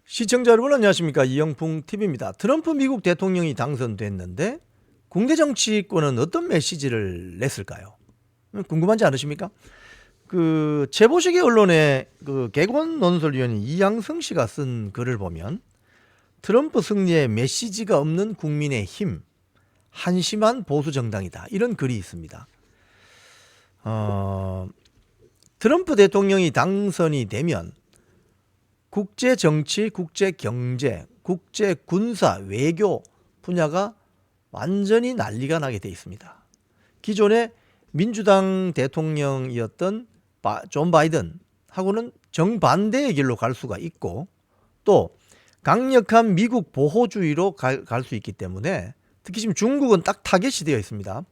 시청자 여러분 안녕하십니까, 이영풍 TV입니다. 트럼프 미국 대통령이 당선됐는데 국내 정치권은 어떤 메시지를 냈을까요? 궁금하지 않으십니까? 제보식의 언론의 개관 논설위원인 이양성 씨가 쓴 글을 보면 트럼프 승리에 메시지가 없는 국민의힘, 한심한 보수 정당이다, 이런 글이 있습니다. 트럼프 대통령이 당선이 되면 국제 정치, 국제 경제, 국제 군사, 외교 분야가 완전히 난리가 나게 돼 있습니다. 기존의 민주당 대통령이었던 존 바이든하고는 정반대의 길로 갈 수가 있고, 또 강력한 미국 보호주의로 갈 수 있기 때문에, 특히 지금 중국은 딱 타겟이 되어 있습니다.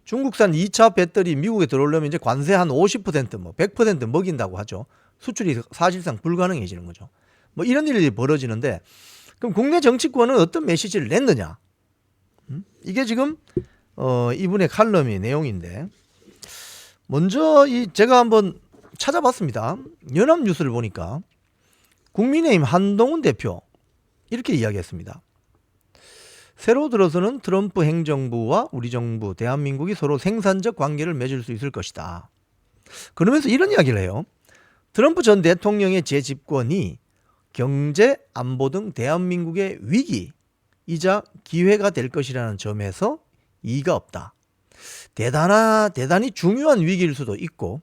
중국산 2차 배터리 미국에 들어오려면 이제 관세 한 50%, 100% 먹인다고 하죠. 수출이 사실상 불가능해지는 거죠. 이런 일이 벌어지는데, 그럼 국내 정치권은 어떤 메시지를 냈느냐? 이게 지금 이분의 칼럼의 내용인데, 먼저 제가 한번 찾아봤습니다. 연합뉴스를 보니까 국민의힘 한동훈 대표 이렇게 이야기했습니다. 새로 들어서는 트럼프 행정부와 우리 정부, 대한민국이 서로 생산적 관계를 맺을 수 있을 것이다. 그러면서 이런 이야기를 해요. 트럼프 전 대통령의 재집권이 경제, 안보 등 대한민국의 위기이자 기회가 될 것이라는 점에서 이의가 없다. 대단히 중요한 위기일 수도 있고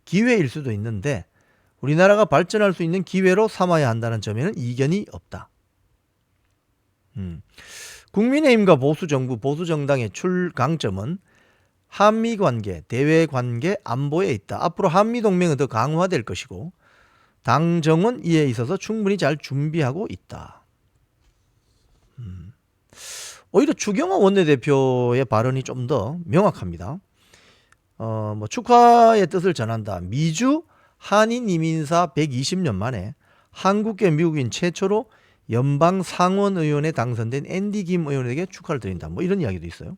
기회일 수도 있는데 우리나라가 발전할 수 있는 기회로 삼아야 한다는 점에는 이견이 없다. 국민의힘과 보수정부, 보수정당의 출강점은 한미관계, 대외관계, 안보에 있다. 앞으로 한미동맹은 더 강화될 것이고 당정은 이에 있어서 충분히 잘 준비하고 있다. 오히려 추경호 원내대표의 발언이 좀 더 명확합니다. 축하의 뜻을 전한다. 미주 한인 이민사 120년 만에 한국계 미국인 최초로 연방 상원의원에 당선된 앤디 김 의원에게 축하를 드린다. 이런 이야기도 있어요.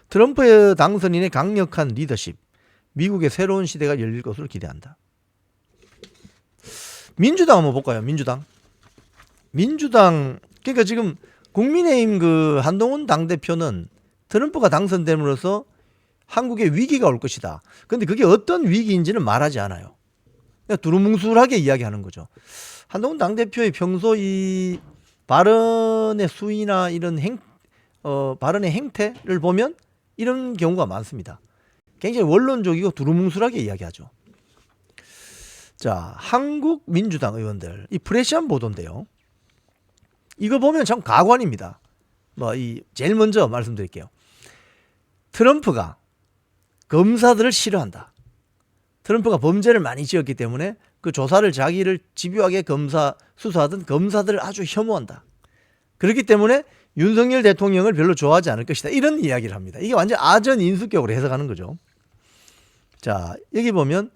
트럼프의 당선인의 강력한 리더십, 미국의 새로운 시대가 열릴 것으로 기대한다. 민주당 한번 볼까요? 민주당, 그러니까 지금 국민의힘 한동훈 당대표는 트럼프가 당선됨으로써 한국에 위기가 올 것이다. 그런데 그게 어떤 위기인지는 말하지 않아요. 그냥 두루뭉술하게 이야기하는 거죠. 한동훈 당대표의 평소 이 발언의 수위나 이런 발언의 행태를 보면 이런 경우가 많습니다. 굉장히 원론적이고 두루뭉술하게 이야기하죠. 자, 한국 민주당 의원들, 이 프레시안 보도인데요. 이거 보면 참 가관입니다. 제일 먼저 말씀드릴게요. 트럼프가 검사들을 싫어한다. 트럼프가 범죄를 많이 지었기 때문에 그 조사를 자기를 집요하게 수사하던 검사들을 아주 혐오한다. 그렇기 때문에 윤석열 대통령을 별로 좋아하지 않을 것이다. 이런 이야기를 합니다. 이게 완전 아전 인수격으로 해석하는 거죠. 자, 여기 보면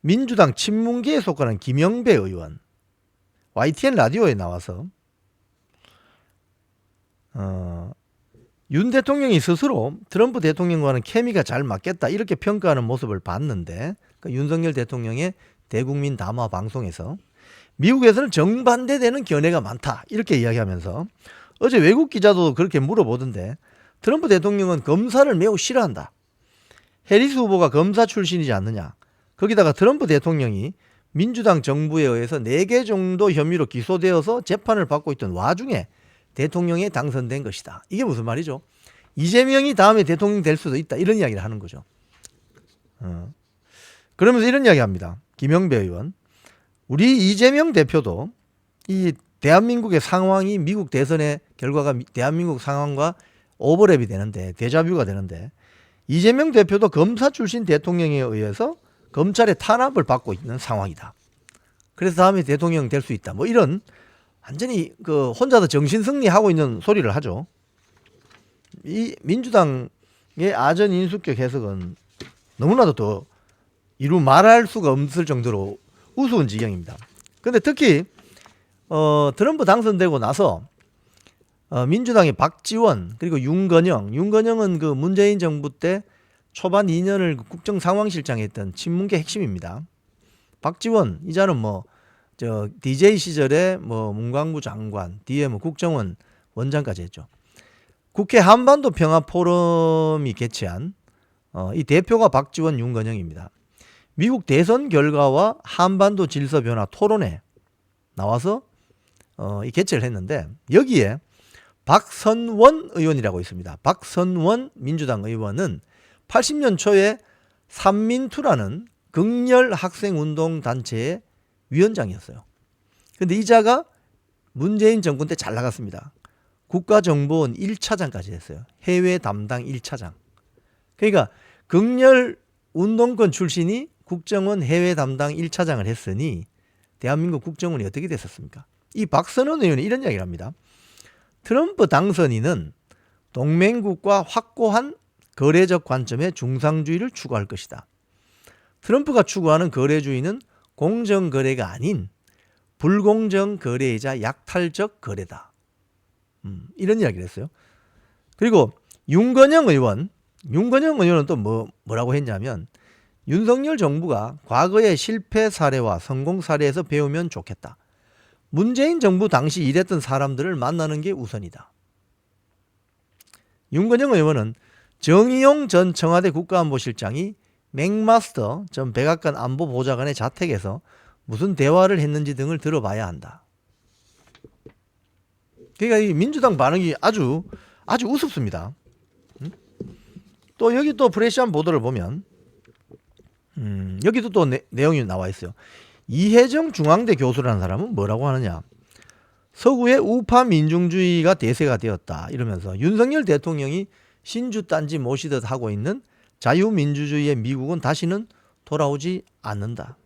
민주당 친문계에 속하는 김영배 의원, YTN 라디오에 나와서 윤 대통령이 스스로 트럼프 대통령과는 케미가 잘 맞겠다 이렇게 평가하는 모습을 봤는데, 윤석열 대통령의 대국민 담화 방송에서 미국에서는 정반대되는 견해가 많다 이렇게 이야기하면서, 어제 외국 기자도 그렇게 물어보던데 트럼프 대통령은 검사를 매우 싫어한다. 해리스 후보가 검사 출신이지 않느냐. 거기다가 트럼프 대통령이 민주당 정부에 의해서 4개 정도 혐의로 기소되어서 재판을 받고 있던 와중에 대통령에 당선된 것이다. 이게 무슨 말이죠? 이재명이 다음에 대통령 될 수도 있다. 이런 이야기를 하는 거죠. 그러면서 이런 이야기 합니다. 김영배 의원. 우리 이재명 대표도 이 대한민국의 상황이 미국 대선의 결과가 대한민국 상황과 오버랩이 되는데, 데자뷰가 되는데, 이재명 대표도 검사 출신 대통령에 의해서 검찰의 탄압을 받고 있는 상황이다. 그래서 다음에 대통령 될 수 있다. 이런 완전히 혼자서 정신승리하고 있는 소리를 하죠. 이 민주당의 아전 인수격 해석은 너무나도 더 이루 말할 수가 없을 정도로 우스운 지경입니다. 근데 특히 트럼프 당선되고 나서 민주당의 박지원 그리고 윤건영은 문재인 정부 때 초반 2년을 국정상황실장에 했던 친문계 핵심입니다. 박지원 이자는 DJ 시절에 뭐 문광부 장관, 뒤에 뭐 국정원 원장까지 했죠. 국회 한반도 평화 포럼이 개최한 이 대표가 박지원, 윤건영입니다. 미국 대선 결과와 한반도 질서 변화 토론회 나와서 이 개최를 했는데 여기에 박선원 의원이라고 있습니다. 박선원 민주당 의원은 80년 초에 삼민투라는 극렬 학생운동 단체의 위원장이었어요. 그런데 이자가 문재인 정권 때 잘 나갔습니다. 국가정보원 1차장까지 했어요. 해외 담당 1차장. 그러니까 극렬 운동권 출신이 국정원 해외 담당 1차장을 했으니 대한민국 국정원이 어떻게 됐었습니까? 이 박선원 의원이 이런 이야기를 합니다. 트럼프 당선인은 동맹국과 확고한 거래적 관점의 중상주의를 추구할 것이다. 트럼프가 추구하는 거래주의는 공정거래가 아닌 불공정 거래이자 약탈적 거래다. 이런 이야기를 했어요. 그리고 윤건영 의원은 또 뭐라고 했냐면 윤석열 정부가 과거의 실패 사례와 성공 사례에서 배우면 좋겠다. 문재인 정부 당시 일했던 사람들을 만나는 게 우선이다. 윤건영 의원은 정의용 전 청와대 국가안보실장이 맥마스터 전 백악관 안보보좌관의 자택에서 무슨 대화를 했는지 등을 들어봐야 한다. 그러니까 이 민주당 반응이 아주 우습습니다. 또 여기 또 프레시한 보도를 보면 여기도 또 내용이 나와 있어요. 이혜정 중앙대 교수라는 사람은 뭐라고 하느냐. 서구의 우파 민중주의가 대세가 되었다 이러면서 윤석열 대통령이 신주단지 모시듯 하고 있는 자유민주주의의 미국은 다시는 돌아오지 않는다.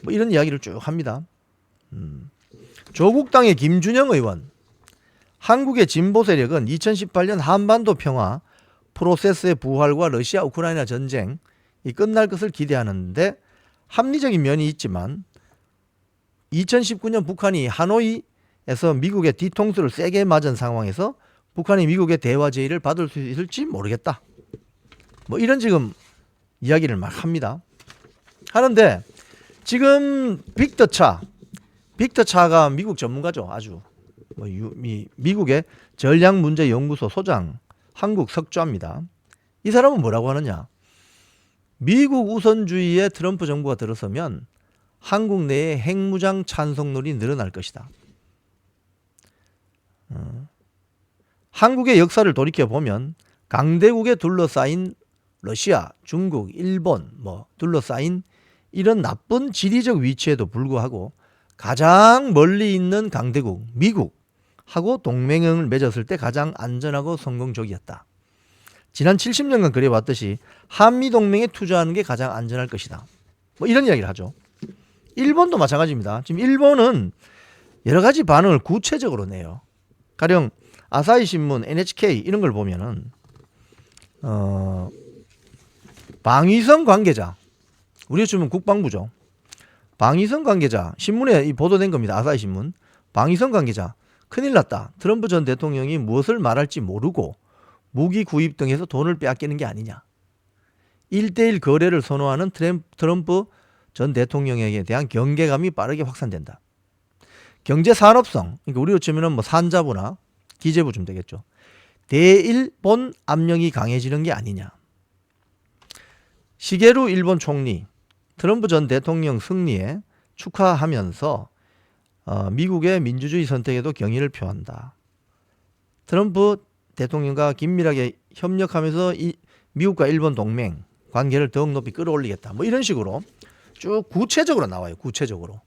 뭐 이런 이야기를 쭉 합니다. 조국당의 김준영 의원, 한국의 진보 세력은 2018년 한반도 평화 프로세스의 부활과 러시아 우크라이나 전쟁이 끝날 것을 기대하는데 합리적인 면이 있지만 2019년 북한이 하노이에서 미국의 뒤통수를 세게 맞은 상황에서 북한이 미국의 대화 제의를 받을 수 있을지 모르겠다. 뭐 이런 지금 이야기를 막 합니다. 하는데 지금 빅터차가 미국 전문가죠. 아주 미국의 전략문제연구소 소장 한국 석좌입니다. 이 사람은 뭐라고 하느냐. 미국 우선주의에 트럼프 정부가 들어서면 한국 내에 핵무장 찬성론이 늘어날 것이다. 한국의 역사를 돌이켜보면 강대국에 둘러싸인 러시아, 중국, 일본 둘러싸인 이런 나쁜 지리적 위치에도 불구하고 가장 멀리 있는 강대국 미국하고 동맹을 맺었을 때 가장 안전하고 성공적이었다. 지난 70년간 그래왔듯이 한미동맹에 투자하는 게 가장 안전할 것이다. 뭐 이런 이야기를 하죠. 일본도 마찬가지입니다. 지금 일본은 여러 가지 반응을 구체적으로 내요. 가령 아사히 신문, NHK 이런 걸 보면은 방위성 관계자, 우리 요즘은 국방부죠. 방위성 관계자 신문에 보도된 겁니다. 아사히 신문. 방위성 관계자 큰일 났다. 트럼프 전 대통령이 무엇을 말할지 모르고 무기 구입 등에서 돈을 빼앗기는 게 아니냐. 1대1 거래를 선호하는 트럼프 전 대통령에게 대한 경계감이 빠르게 확산된다. 경제 산업성, 그러니까 우리로 치면은 뭐 산자부나 기재부 좀 되겠죠. 대일본 압력이 강해지는 게 아니냐. 시게루 일본 총리 트럼프 전 대통령 승리에 축하하면서 미국의 민주주의 선택에도 경의를 표한다. 트럼프 대통령과 긴밀하게 협력하면서 미국과 일본 동맹 관계를 더욱 높이 끌어올리겠다. 뭐 이런 식으로 쭉 구체적으로 나와요. 구체적으로.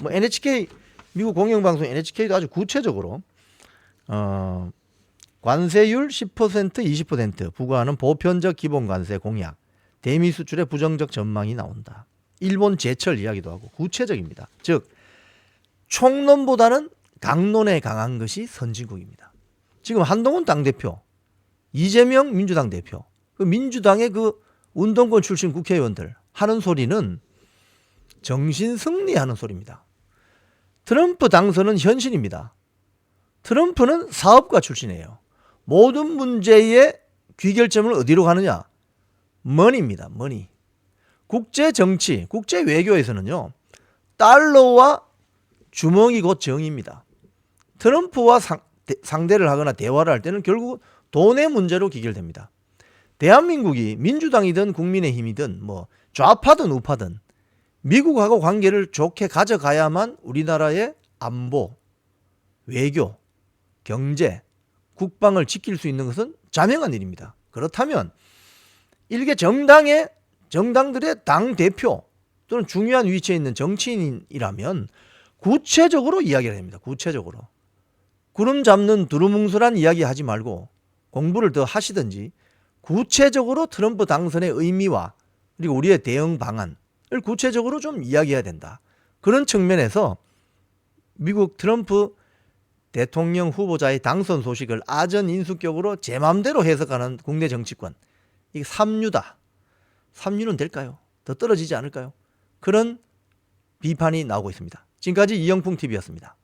뭐 NHK 미국 공영방송 NHK도 아주 구체적으로 관세율 10% 20% 부과하는 보편적 기본관세 공약, 대미 수출의 부정적 전망이 나온다. 일본 제철 이야기도 하고 구체적입니다. 즉 총론보다는 강론에 강한 것이 선진국입니다. 지금 한동훈 당대표, 이재명 민주당 대표, 그 민주당의 그 운동권 출신 국회의원들 하는 소리는 정신승리하는 소리입니다. 트럼프 당선은 현실입니다. 트럼프는 사업가 출신이에요. 모든 문제의 귀결점을 어디로 가느냐? 머니입니다. 머니. 국제 정치, 국제 외교에서는요. 달러와 주먹이 곧 정입니다. 트럼프와 상대를 하거나 대화를 할 때는 결국 돈의 문제로 귀결됩니다. 대한민국이 민주당이든 국민의힘이든 뭐 좌파든 우파든 미국하고 관계를 좋게 가져가야만 우리나라의 안보, 외교, 경제, 국방을 지킬 수 있는 것은 자명한 일입니다. 그렇다면 일개 정당들의 당대표 또는 중요한 위치에 있는 정치인이라면 구체적으로 이야기를 합니다. 구체적으로. 구름 잡는 두루뭉술한 이야기 하지 말고 공부를 더 하시든지 구체적으로 트럼프 당선의 의미와 그리고 우리의 대응 방안을 구체적으로 좀 이야기해야 된다. 그런 측면에서 미국 트럼프 대통령 후보자의 당선 소식을 아전인수격으로 제 마음대로 해석하는 국내 정치권, 이게 삼류다. 삼류는 될까요? 더 떨어지지 않을까요? 그런 비판이 나오고 있습니다. 지금까지 이영풍TV였습니다.